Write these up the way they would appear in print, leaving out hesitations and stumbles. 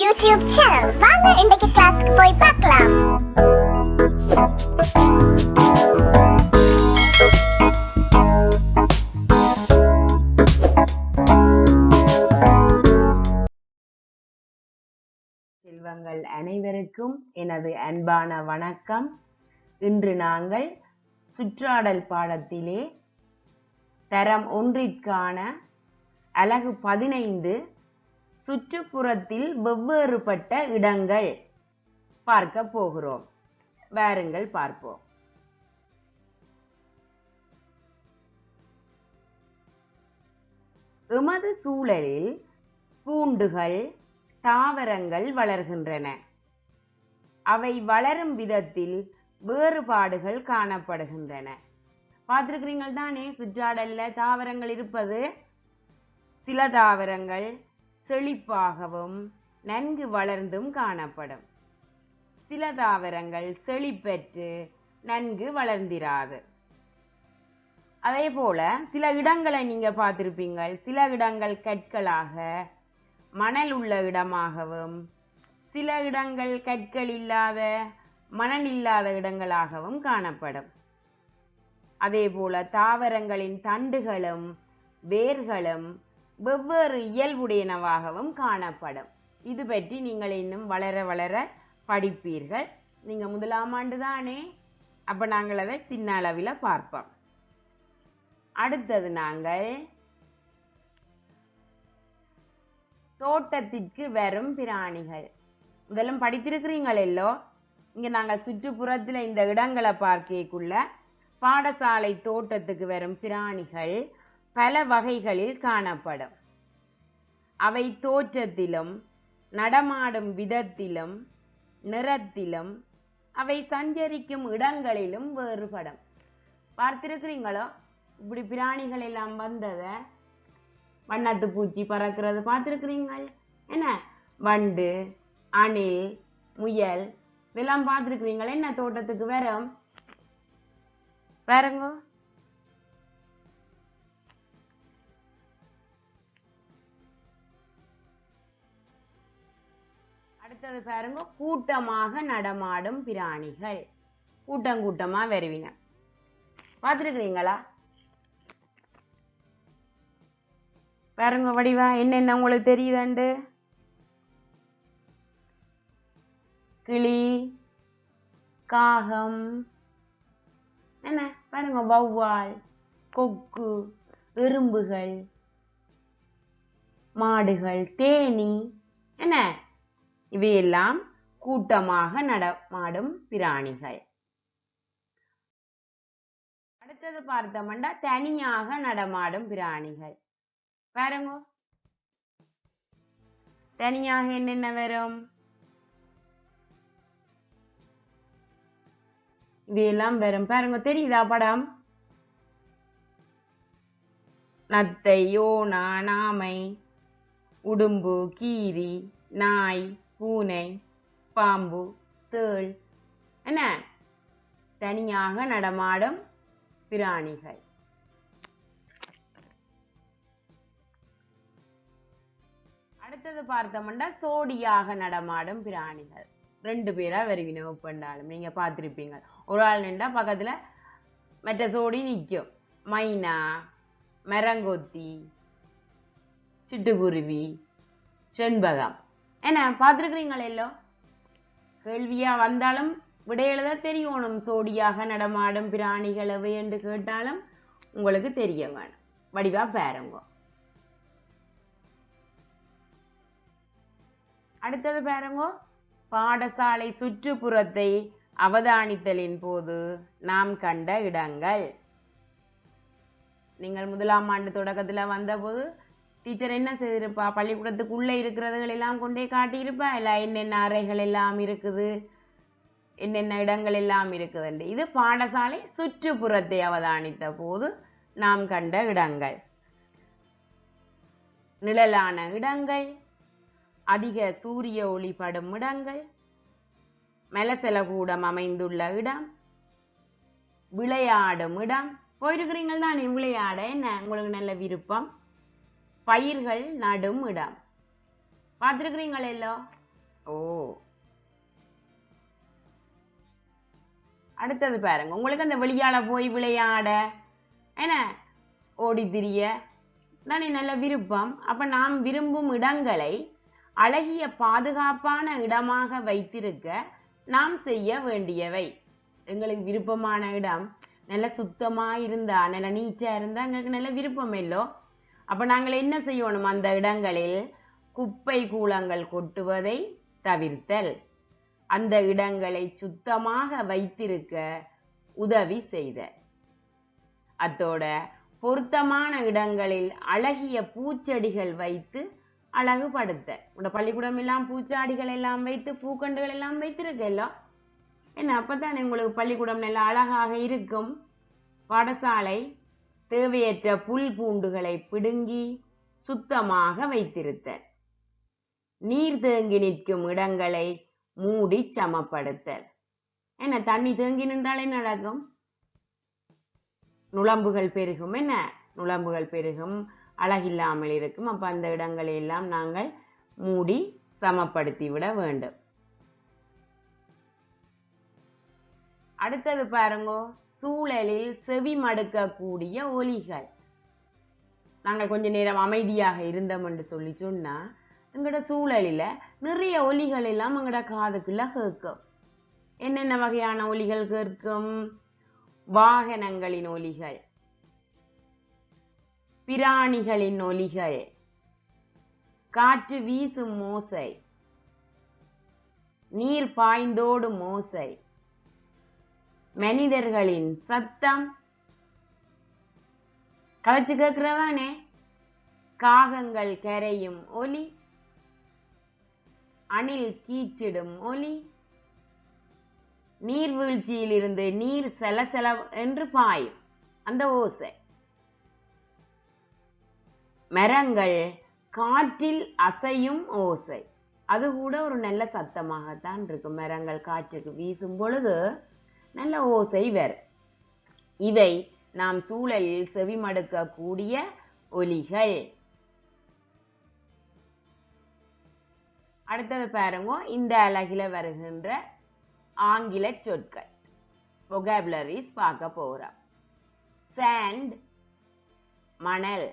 YouTube channel. வாங்க இன்றைக்கு கிளாஸ்க்கு போய் பார்க்கலாம். செல்வங்கள் அனைவருக்கும் எனது அன்பான வணக்கம். இன்று நாங்கள் சுற்றாடல் பாடத்திலே தரம் 1ற்கான அலகு 15 சுற்றுப்புறத்தில் வெவ்வேறுபட்ட இடங்கள் பார்க்க போகிறோம். வாருங்கள் பார்ப்போம். எமது சூழலில் பூண்டுகள், தாவரங்கள் வளர்கின்றன. அவை வளரும் விதத்தில் வேறுபாடுகள் காணப்படுகின்றன. பார்த்திருக்கிறீங்கள் தானே சுற்றாடல்ல தாவரங்கள் இருப்பது. சில தாவரங்கள் செழிப்பாகவும் நன்கு வளர்ந்தும் காணப்படும். சில தாவரங்கள் செழிப்பெற்று நன்கு வளர்ந்திராது. அதே போல சில இடங்களை நீங்க பார்த்திருப்பீங்கள். சில இடங்கள் கற்களாக மணல் உள்ள இடமாகவும், சில இடங்கள் கற்கள் இல்லாத மணல் இல்லாத இடங்களாகவும் காணப்படும். அதே போல தாவரங்களின் தண்டுகளும் வேர்களும் வெவ்வேறு இயல்புடையனவாகவும் காணப்படும். இது பற்றி நீங்கள் இன்னும் வளர வளர படிப்பீர்கள். நீங்க 1ஆம் ஆண்டு தானே, அப்ப நாங்கள் அதை சின்ன அளவில் பார்ப்போம். அடுத்தது நாங்கள் தோட்டத்திற்கு வரும் பிராணிகள். இதெல்லாம் படித்திருக்கிறீங்கள் எல்லோ. இங்க நாங்கள் சுற்றுப்புறத்தில் இந்த இடங்களை பார்க்கக்குள்ள பாடசாலை தோட்டத்துக்கு வரும் பிராணிகள் பல வகைகளில் காணப்படும். அவை தோற்றத்திலும் நடமாடும் விதத்திலும் நிறத்திலும் அவை சஞ்சரிக்கும் இடங்களிலும் வேறுபடும். பார்த்திருக்கிறீங்களோ இப்படி பிராணிகள் எல்லாம் வந்தத? வண்ணத்து பூச்சி பறக்கிறது பார்த்திருக்கிறீங்கள் என்ன? வண்டு, அணில், முயல் இதெல்லாம் பார்த்திருக்கிறீங்களா? என்ன தோட்டத்துக்கு வரும் பாருங்க. அடுத்தது பாருங்க, கூட்டமாக நடமாடும் பிராணிகள். கூட்டம் கூட்டமா வருவின. பார்த்திருக்கிறீங்களா? பாருங்க வடிவா என்னென்ன உங்களுக்கு தெரியுதாண்டு? கிளி, காகம், என்ன பாருங்க, வௌவால், கொக்கு, எறும்புகள், மாடுகள், தேனி, என்ன இவையெல்லாம் கூட்டமாக நடமாடும் பிராணிகள். அடுத்தது பார்த்தோம்னா தனியாக நடமாடும் பிராணிகள். பாருங்க தனியாக என்னென்ன வரும்? இவையெல்லாம் வரும். பாருங்க தெரியுதா படம்? நத்தை, ஓணா, நாமை, உடும்பு, கீரி, நாய், பூனை, பாம்பு, தேள், என்ன தனியாக நடமாடும் பிராணிகள். அடுத்தது பார்த்தோம்னா சோடியாக நடமாடும் பிராணிகள். 2 பேரா வருவின ஒப்பண்டாலும் நீங்க பார்த்திருப்பீங்க. ஒரு ஆள் நின்றா பக்கத்துல மற்ற சோடி நிற்கும். மைனா, மரங்கொத்தி, சிட்டுக்குருவி, செண்பகம், என்ன பார்த்திருக்கிறீங்களா? எல்லோ கேள்வியா வந்தாலும் விடை எழுத தெரியணும். சோடியாக நடமாடும் பிராணிகள் எவை என்று கேட்டாலும் உங்களுக்கு தெரிய வேணும். வடிவா பாருங்க. அடுத்தது பாருங்க, பாடசாலை சுற்றுப்புறத்தை அவதானித்தலின் போது நாம் கண்ட இடங்கள். நீங்கள் 1ஆம் ஆண்டு தொடக்கத்துல வந்த போது டீச்சர் என்ன செய்திருப்பா? பள்ளிக்கூடத்துக்குள்ளே இருக்கிறதுகள் எல்லாம் கொண்டே காட்டியிருப்பா. இல்லை என்னென்ன அறைகள் எல்லாம் இருக்குது, என்னென்ன இடங்கள் எல்லாம் இருக்குதுண்டு. இது பாடசாலை சுற்றுப்புறத்தை அவதானித்த போது நாம் கண்ட இடங்கள். நிழலான இடங்கள், அதிக சூரிய ஒளி படும் இடங்கள், மலசலகூடம் அமைந்துள்ள இடம், விளையாடும் இடம். போயிருக்கிறீங்கள் தானே விளையாட? என்ன உங்களுக்கு நல்ல விருப்பம். பயிர்கள் நடும் இடம் பார்த்திருக்கிறீங்களோ? ஓ, அடுத்தது பாருங்க, உங்களுக்கு அந்த வெளியால போய் விளையாட என்ன ஓடி திரிய தானே நல்ல விருப்பம். அப்ப நாம் விரும்பும் இடங்களை அழகிய பாதுகாப்பான இடமாக வைத்திருக்க நாம் செய்ய வேண்டியவை. எங்களுக்கு விருப்பமான இடம் நல்ல சுத்தமா இருந்தா, நல்ல நீட்டா இருந்தா எங்களுக்கு நல்ல விருப்பம் இல்லோ. அப்ப நாங்கள் என்ன செய்யணும்? அந்த இடங்களில் குப்பை கூளங்கள் கொட்டுவதை தவிர்த்தல், அந்த இடங்களை சுத்தமாக வைத்திருக்க உதவி செய்த, அத்தோட பொருத்தமான இடங்களில் அழகிய பூச்செடிகள் வைத்து அழகுபடுத்த. உங்களோட பள்ளிக்கூடம் எல்லாம் பூச்சாடிகள் எல்லாம் வைத்து பூக்கண்டுகள் எல்லாம் வைத்திருக்கല്ലോ என்ன, அப்பதான் உங்களுக்கு பள்ளிக்கூடம் நல்லா அழகாக இருக்கும். பாடசாலை தேவையற்ற புல் பூண்டுகளை பிடுங்கி சுத்தமாக வைத்திருத்தல், நீர் தேங்கி நிற்கும் இடங்களை மூடி சமப்படுத்தல். என்ன, தண்ணி தேங்கி நின்றால் என்ன நடக்கும்? நுளம்புகள் பெருகும். என்ன, நுளம்புகள் பெருகும், அழகில்லாமல் இருக்கும். அப்ப அந்த இடங்களை எல்லாம் நாங்கள் மூடி சமப்படுத்தி விட வேண்டும். அடுத்தது பாருங்க, சூழலில் செவி மடுக்கக்கூடிய ஒலிகள். நாங்கள் கொஞ்ச நேரம் அமைதியாக இருந்தோம் என்று சொல்லி சொன்னா எங்களோட சூழலில நிறைய ஒலிகள் எல்லாம் எங்களோட காதுக்குள்ள கேட்கும். என்னென்ன வகையான ஒலிகள் கேட்கும்? வாகனங்களின் ஒலிகள், பிராணிகளின் ஒலிகள், காற்று வீசும் ஓசை, நீர் பாய்ந்தோடும் ஓசை, மனிதர்களின் சத்தம், கவச்சு கேட்கிறதானே, காகங்கள் கரையும் ஒலி, அணில் கீச்சிடும் ஒலி, நீர்வீழ்ச்சியில் இருந்து நீர் செலசெல என்று பாயும் அந்த ஓசை, மரங்கள் காற்றில் அசையும் ஓசை, அது கூட ஒரு நல்ல சத்தமாகத்தான் இருக்கும். மரங்கள் காற்றுக்கு வீசும் பொழுது நல்ல ஓசை வரும். இவை நாம் சூழலில் செவிமடுக்கக்கூடிய ஒலிகள். அடுத்தது பாருங்க, இந்த அழகில வருகின்ற ஆங்கில சொற்கள், vocabularies பார்க்க போறோம். sand மணல்,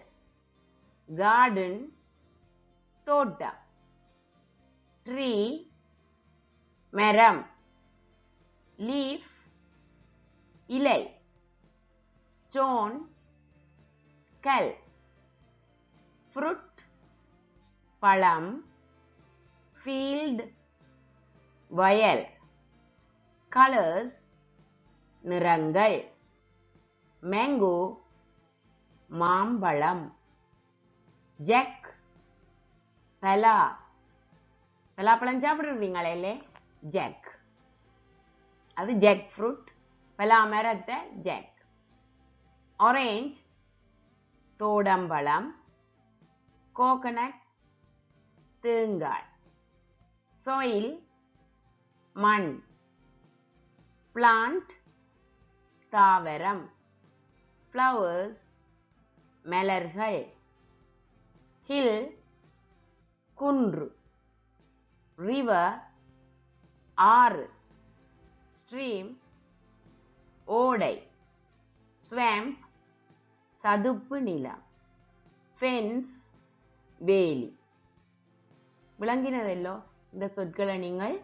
garden தோட்டம், tree மரம், leaf இலை, stone கல், fruit பழம், field வயல், colors நிறங்கள், mango மாம்பழம், jack பலாப்பழம் சாப்பிடுவீங்களே இல்லே, jack அது jack fruit, பலா மரத்தை jack. orange தோடம்பழம், coconut தேங்காய், soil மண், plant தாவரம், flowers மலர்கள், hill குன்று, river ஆறு, stream ஓடை, swamp சதுப்பு நிலம், fence வேலி. விளங்கினதெல்லோ? இந்த சொற்களை நீங்கள்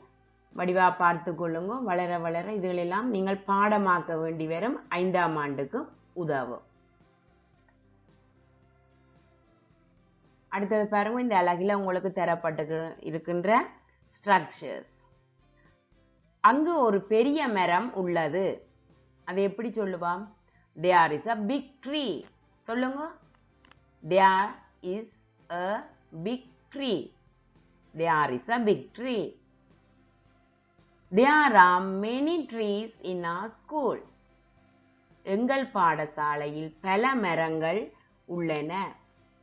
வடிவா பார்த்து கொள்ளுங்க. வளர வளர இதுகளெல்லாம் நீங்கள் பாடமாக்க வேண்டி வரும். 5ஆம் ஆண்டுக்கு உதவும். அடுத்தது பாருங்க, இந்த அழகில உங்களுக்கு தரப்பட்டு இருக்கின்ற ஸ்ட்ரக்சர்ஸ். அங்கு ஒரு பெரிய மரம் உள்ளது. அதை எப்படி சொல்லுவாம்? There is a big tree. சொல்லுங்க. There is a big tree. There is a big tree. There are many trees in our school. எங்கள் பாடசாலையில் பல மரங்கள் உள்ளன.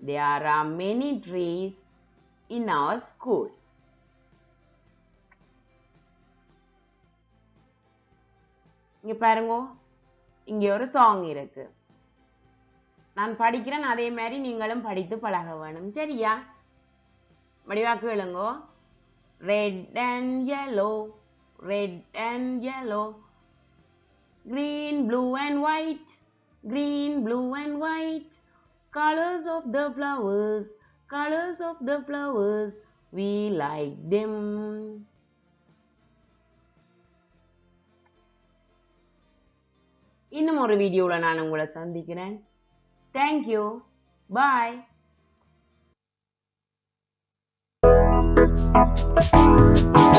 There are many trees in our school. இங்க பாருங்க, இங்க ஒரு சாங் இருக்கு. நான் படிக்கிறேன், அதே மாதிரி நீங்களும் படித்து பழக வேணும். சரியா? வடிவாக்கு எழுங்கோ. red and yellow, red and yellow, green, blue and white, green, blue and white, colors of the flowers, colors of the flowers, we like them. இன்னும் ஒரு வீடியோவில் நான் உங்களை சந்திக்கிறேன். தேங்க்யூ, பாய்.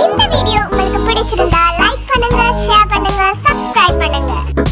இந்த வீடியோ உங்களுக்கு பிடிச்சிருந்தா லைக் பண்ணுங்க, ஷேர் பண்ணுங்க, சப்ஸ்கிரைப் பண்ணுங்க.